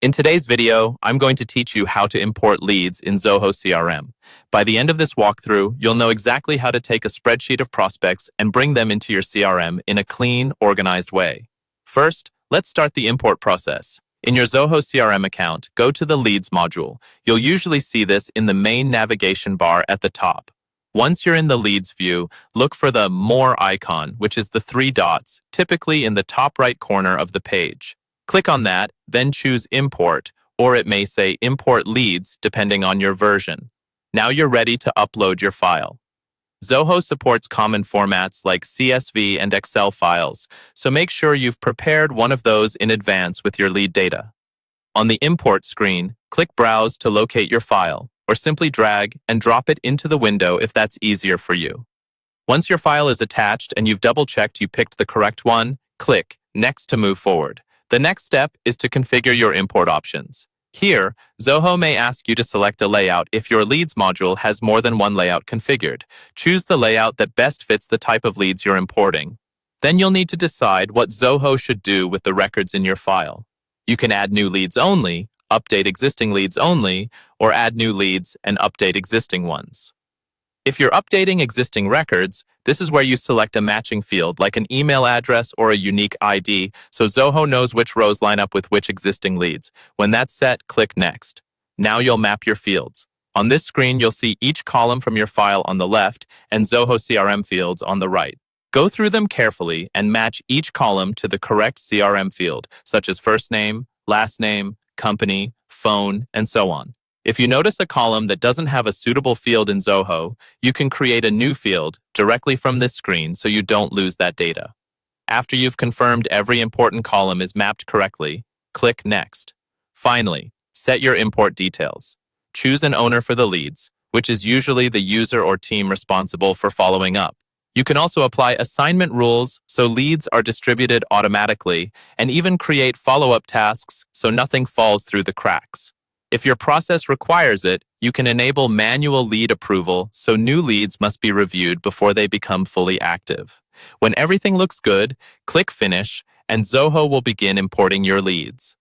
In today's video, I'm going to teach you how to import leads in Zoho CRM. By the end of this walkthrough, you'll know exactly how to take a spreadsheet of prospects and bring them into your CRM in a clean, organized way. First, let's start the import process. In your Zoho CRM account, go to the Leads module. You'll usually see this in the main navigation bar at the top. Once you're in the Leads view, look for the More icon, which is the 3 dots, typically in the top right corner of the page. Click on that, then choose Import, or it may say Import Leads, depending on your version. Now you're ready to upload your file. Zoho supports common formats like CSV and Excel files, so make sure you've prepared one of those in advance with your lead data. On the Import screen, click Browse to locate your file, or simply drag and drop it into the window if that's easier for you. Once your file is attached and you've double-checked you picked the correct one, click Next to move forward. The next step is to configure your import options. Here, Zoho may ask you to select a layout if your Leads module has more than one layout configured. Choose the layout that best fits the type of leads you're importing. Then you'll need to decide what Zoho should do with the records in your file. You can add new leads only, update existing leads only, or add new leads and update existing ones. If you're updating existing records, this is where you select a matching field like an email address or a unique ID, so Zoho knows which rows line up with which existing leads. When that's set, click Next. Now you'll map your fields. On this screen, you'll see each column from your file on the left and Zoho CRM fields on the right. Go through them carefully and match each column to the correct CRM field, such as first name, last name, company, phone, and so on. If you notice a column that doesn't have a suitable field in Zoho, you can create a new field directly from this screen so you don't lose that data. After you've confirmed every important column is mapped correctly, click Next. Finally, set your import details. Choose an owner for the leads, which is usually the user or team responsible for following up. You can also apply assignment rules so leads are distributed automatically, and even create follow-up tasks so nothing falls through the cracks. If your process requires it, you can enable manual lead approval so new leads must be reviewed before they become fully active. When everything looks good, click Finish, and Zoho will begin importing your leads.